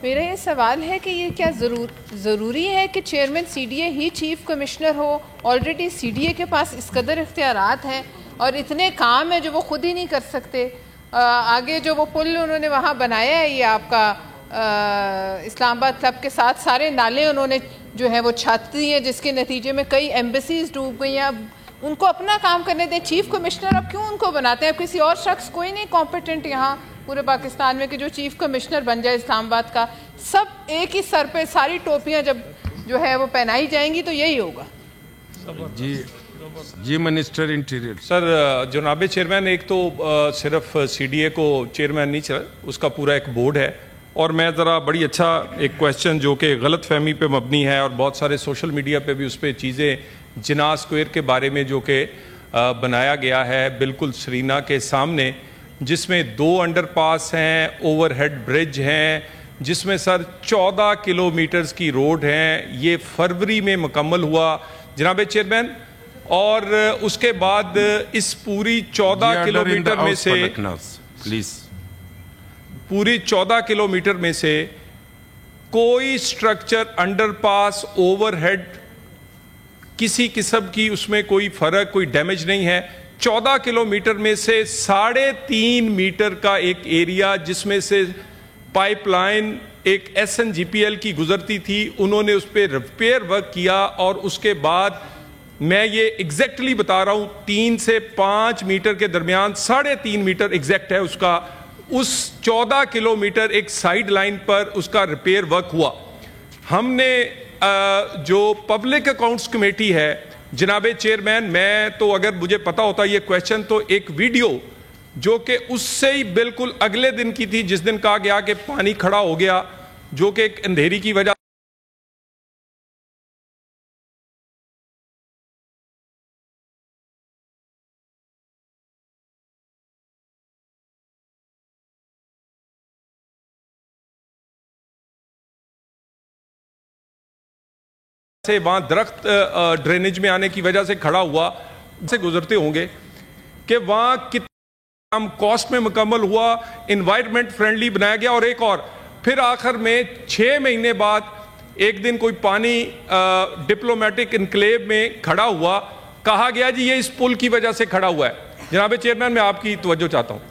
میرا یہ سوال ہے کہ یہ کیا ضروری ہے کہ چیئرمین سی ڈی اے ہی چیف کمشنر ہو؟ آلریڈی سی ڈی اے کے پاس اس قدر اختیارات ہیں اور اتنے کام ہیں جو وہ خود ہی نہیں کر سکتے. آگے جو وہ پل انہوں نے وہاں بنایا ہے، یہ آپ کا اسلام آباد کلب کے ساتھ سارے نالے انہوں نے جو ہے وہ چھت دی ہیں، جس کے نتیجے میں کئی ایمبیسیز ڈوب گئی ہیں. اب ان کو اپنا کام کرنے دیں. چیف کمشنر اب کیوں ان کو بناتے ہیں؟ اب کسی اور شخص کوئی نہیں کمپیٹنٹ یہاں پورے پاکستان میں کہ جو چیف کمشنر بن جائے اسلام آباد کا. سب ایک ہی سر پہ ساری ٹوپیاں جب جو ہے وہ پہنائی جائیں گی تو یہی ہوگا. جی منسٹر انٹیریئر. سر جناب چیئرمین، ایک تو صرف سی ڈی اے کو چیئرمین نہیں چلا، اس کا پورا ایک بورڈ ہے. اور میں ذرا بڑی اچھا ایک کویسچن جو کہ غلط فہمی پہ مبنی ہے اور بہت سارے سوشل میڈیا پہ بھی اس پہ چیزیں جناح اسکوائر کے بارے میں جو کہ بنایا گیا ہے بالکل سرینا کے سامنے، جس میں 2 انڈر پاس ہیں، اوور ہیڈ برج ہیں، جس میں سر 14 کلومیٹرز کی روڈ ہیں. یہ فروری میں مکمل ہوا جناب چیئرمین. اور اس کے بعد اس پوری 14 کلومیٹر میں سے پوری 14 کلومیٹر میں سے کوئی سٹرکچر، انڈر پاس، اوور ہیڈ کسی قسم کی اس میں کوئی فرق، کوئی ڈیمیج نہیں ہے. 14 کلومیٹر میں سے 3.5 میٹر کا ایک ایریا جس میں سے پائپ لائن ایک S N G P L کی گزرتی تھی، انہوں نے اس پہ ریپیئر ورک کیا. اور اس کے بعد میں یہ ایگزیکٹلی بتا رہا ہوں 3 سے 5 میٹر کے درمیان 3.5 میٹر ایگزیکٹ ہے اس کا. اس 14 کلومیٹر ایک سائیڈ لائن پر اس کا ریپیئر ورک ہوا. ہم نے جو پبلک اکاؤنٹس کمیٹی ہے جناب چیئرمین، میں تو اگر مجھے پتا ہوتا یہ کویسچن تو ایک ویڈیو جو کہ اس سے ہی بالکل اگلے دن کی تھی، جس دن کہا گیا کہ پانی کھڑا ہو گیا جو کہ ایک اندھیری کی وجہ سے وہاں درخت ڈرینیج میں آنے کی وجہ سے کھڑا ہوا سے گزرتے ہوں گے کہ وہاں کتنا کم کاسٹ میں مکمل ہوا، انوائرمنٹ فرینڈلی بنایا گیا. اور ایک اور پھر آخر میں 6 مہینے بعد ایک دن کوئی پانی ڈپلومیٹک انکلیو میں کھڑا ہوا، کہا گیا جی یہ اس پل کی وجہ سے کھڑا ہوا ہے. جناب چیئرمین میں آپ کی توجہ چاہتا ہوں،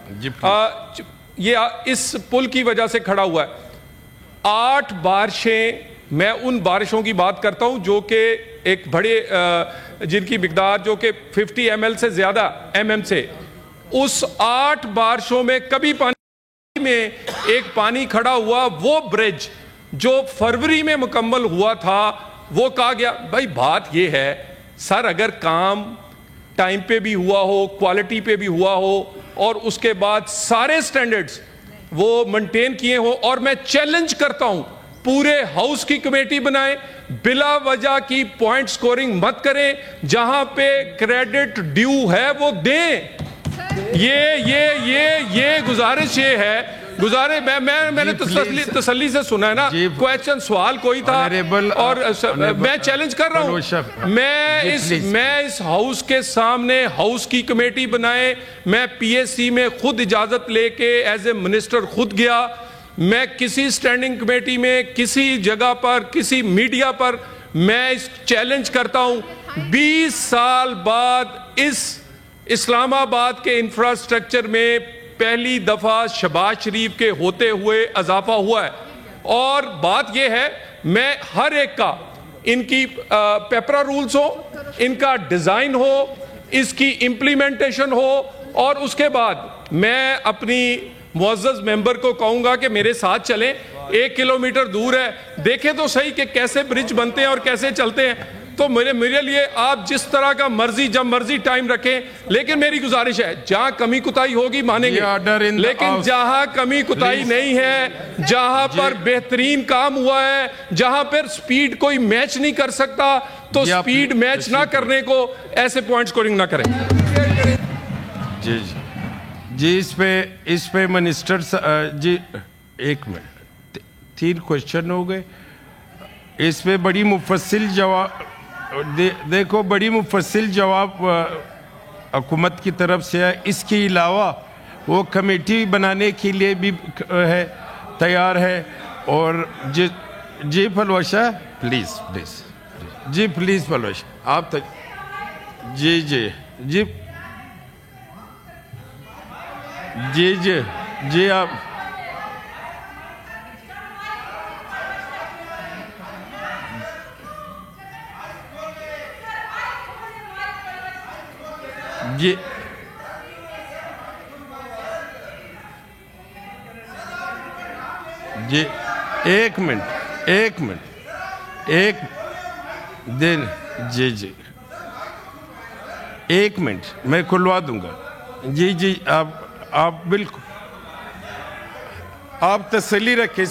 یہ اس پل کی وجہ سے کھڑا ہوا ہے. 8 بارشیں، میں ان بارشوں کی بات کرتا ہوں جو کہ ایک بڑے جن کی مقدار جو کہ 50 ایم ایل سے زیادہ ایم ایم سے، اس 8 بارشوں میں کبھی پانی میں ایک پانی کھڑا ہوا. وہ برج جو فروری میں مکمل ہوا تھا وہ کہا گیا. بھائی بات یہ ہے سر، اگر کام ٹائم پہ بھی ہوا ہو، کوالٹی پہ بھی ہوا ہو اور اس کے بعد سارے سٹینڈرڈز وہ مینٹین کیے ہوں، اور میں چیلنج کرتا ہوں پورے ہاؤس کی کمیٹی بنائیں، بلا وجہ کی پوائنٹ سکورنگ مت کریں، جہاں پہ کریڈٹ ڈیو ہے وہ دیں. یہ گزارش یہ ہے، میں نے تسلی سے سنا ہے نا. کویسچن سوال کوئی تھا اور میں چیلنج کر رہا ہوں، میں اس ہاؤس کے سامنے ہاؤس کی کمیٹی بنائیں. میں پی ایس سی میں خود اجازت لے کے ایز اے منسٹر خود گیا. میں کسی سٹینڈنگ کمیٹی میں، کسی جگہ پر، کسی میڈیا پر میں اس چیلنج کرتا ہوں. 20 سال بعد اس اسلام آباد کے انفراسٹرکچر میں پہلی دفعہ شہباز شریف کے ہوتے ہوئے اضافہ ہوا ہے. اور بات یہ ہے، میں ہر ایک کا، ان کی پیپرا رولز ہو، ان کا ڈیزائن ہو، اس کی امپلیمنٹیشن ہو، اور اس کے بعد میں اپنی معزز ممبر کو کہوں گا کہ میرے ساتھ چلیں. 1 کلومیٹر دور ہے، دیکھیں تو صحیح کہ کیسے برج بنتے ہیں اور کیسے چلتے ہیں. تو میرے لیے آپ جس طرح کا مرضی جب مرضی ٹائم رکھیں، لیکن میری گزارش ہے جہاں کمی کوتاہی ہوگی مانیں گے، لیکن جہاں کمی کوتاہی نہیں ہے، جہاں پر بہترین کام ہوا ہے، جہاں پر سپیڈ کوئی میچ نہیں کر سکتا، تو سپیڈ میچ نہ کرنے کو ایسے پوائنٹ سکورنگ نہ کریں. جی اس پہ منسٹر جی 1 منٹ، 3 کویسچن ہو گئے. اس پہ بڑی مفصل جواب دیکھو، بڑی مفصل جواب حکومت کی طرف سے ہے. اس کے علاوہ وہ کمیٹی بنانے کے لیے بھی ہے، تیار ہے. اور جی Palwasha please G please Palwasha آپ تک جی آپ جی ایک منٹ ایک منٹ میں کھلوا دوں گا. جی آپ بالکل آپ تسلی رکھیں.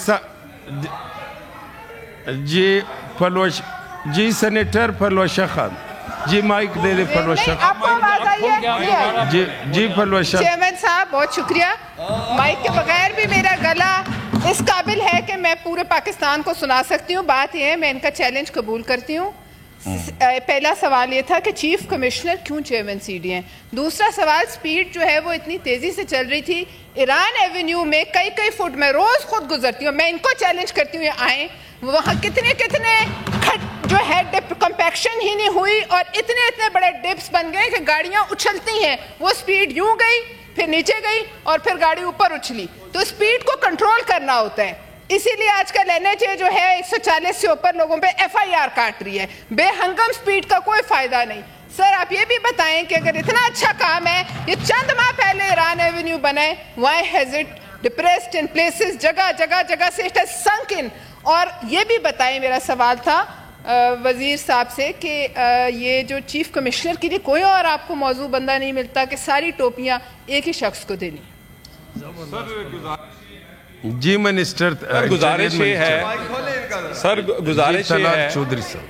جی سینیٹر پلوشا خان جی مائک دے دے پلوشا. جی پلوشا. چیئرمین صاحب بہت شکریہ. مائک کے بغیر بھی میرا گلا اس قابل ہے کہ میں پورے پاکستان کو سنا سکتی ہوں. بات یہ ہے میں ان کا چیلنج قبول کرتی ہوں. پہلا سوال یہ تھا کہ چیف کمشنر کیوں چیئرمین سی ڈی ہیں. دوسرا سوال سپیڈ جو ہے وہ اتنی تیزی سے چل رہی تھی ایران ایونیو میں کئی فٹ میں روز خود گزرتی ہوں. میں ان کو چیلنج کرتی ہوں یہ آئیں وہاں کتنے جو ہے کمپیکشن ہی نہیں ہوئی اور اتنے بڑے ڈپس بن گئے کہ گاڑیاں اچھلتی ہیں. وہ سپیڈ یوں گئی پھر نیچے گئی اور پھر گاڑی اوپر اچھلی. تو سپیڈ کو کنٹرول کرنا ہوتا ہے. اسی لیے آج کل NHA جو ہے 140 سے اوپر لوگوں پہ FIR کاٹ رہی ہے. بے ہنگم سپیڈ کا کوئی فائدہ نہیں. سر آپ یہ بھی بتائیں کہ اگر اتنا اچھا کام ہے یہ چند ماہ پہلے ایران ایونیو بنائے why has it depressed in places جگہ سے it has sunk in. اور یہ بھی بتائیں میرا سوال تھا وزیر صاحب سے کہ یہ جو چیف کمشنر کے لیے کوئی اور آپ کو موضوع بندہ نہیں ملتا کہ ساری ٹوپیاں ایک ہی شخص کو دینی. جی منسٹر گزارش یہ ہے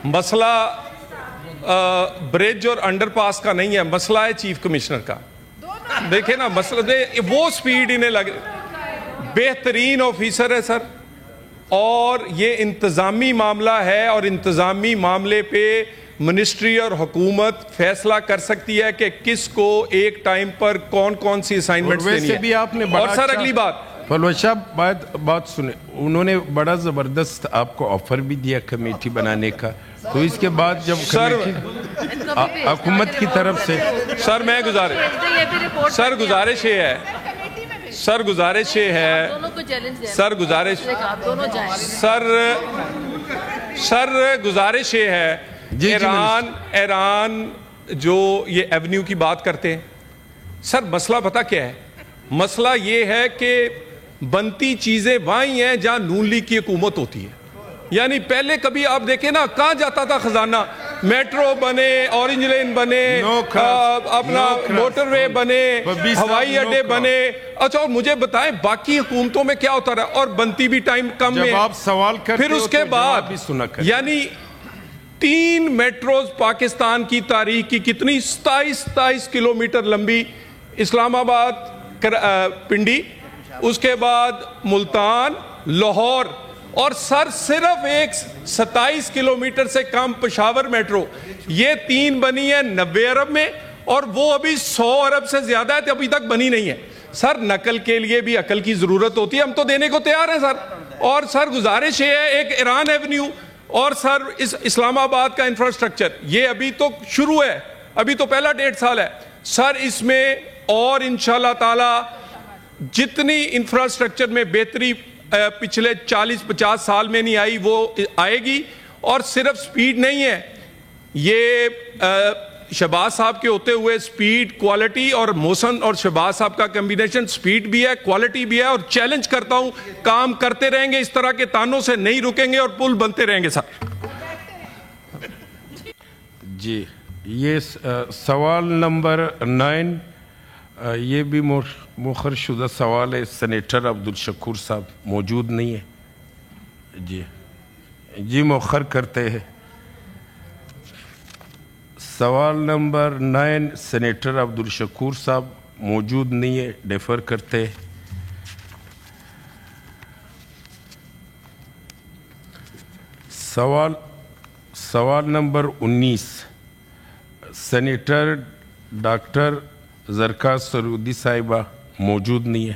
مسئلہ برج اور انڈر پاس کا نہیں ہے, مسئلہ ہے چیف کمشنر کا. دیکھیں نا مسئلہ وہ سپیڈ انہیں لگ بہترین آفیسر ہے سر, اور یہ انتظامی معاملہ ہے اور انتظامی معاملے پہ منسٹری اور حکومت فیصلہ کر سکتی ہے کہ کس کو ایک ٹائم پر کون سی اسائنمنٹس دینی ہے. اور سر اگلی بات پلوشا بات سنیں, انہوں نے بڑا زبردست آپ کو آفر بھی دیا کمیٹی بنانے کا, تو اس کے بعد جب حکومت کی طرف سے گزارش یہ ہے ایران جو یہ ایونیو کی بات کرتے ہیں سر, مسئلہ پتہ کیا ہے؟ مسئلہ یہ ہے کہ بنتی چیزیں وہیں ہیں جہاں نون لیگ کی حکومت ہوتی ہے. یعنی پہلے کبھی آپ دیکھیں نا کہاں جاتا تھا خزانہ, میٹرو بنے, اورنج لین بنے, اپنا موٹر وے بنے, ہوائی اڈے بنے. اچھا اور مجھے بتائیں باقی حکومتوں میں کیا ہوتا رہا, اور بنتی بھی ٹائم کم میں. پھر اس کے بعد یعنی 3 میٹروز پاکستان کی تاریخ کی کتنی 27 کلومیٹر لمبی, اسلام آباد پنڈی, اس کے بعد ملتان, لاہور, اور سر صرف ایک 27 کلومیٹر سے کم پشاور میٹرو. یہ 3 بنی ہے 90 ارب میں, اور وہ ابھی 100 ارب سے زیادہ ہے تو ابھی تک بنی نہیں ہے. سر نقل کے لیے بھی عقل کی ضرورت ہوتی ہے, ہم تو دینے کو تیار ہیں سر. اور سر گزارش یہ ہے ایک ایران ایونیو اور سر اسلام آباد کا انفراسٹرکچر, یہ ابھی تو شروع ہے, ابھی تو پہلا 1.5 سال ہے سر. اس میں اور انشاءاللہ تعالی جتنی انفراسٹرکچر میں بہتری پچھلے 40-50 سال میں نہیں آئی وہ آئے گی. اور صرف سپیڈ نہیں ہے, یہ شہباز صاحب کے ہوتے ہوئے سپیڈ, کوالٹی, اور محسن اور شہباز صاحب کا کمبینیشن سپیڈ بھی ہے, کوالٹی بھی ہے. اور چیلنج کرتا ہوں کام کرتے رہیں گے, اس طرح کے تانوں سے نہیں رکیں گے اور پل بنتے رہیں گے سر. جی یہ سوال نمبر 9 یہ بھی مؤخر شدہ سوال ہے. سینیٹر عبدالشکور صاحب موجود نہیں ہے. جی مؤخر کرتے ہیں. سوال نمبر 9 سینیٹر عبدالشکور صاحب موجود نہیں ہے, ڈیفر کرتے ہیں. سوال نمبر 19 سینیٹر ڈاکٹر زرکا سرودی صاحبہ موجود نہیں ہے.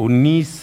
19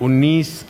19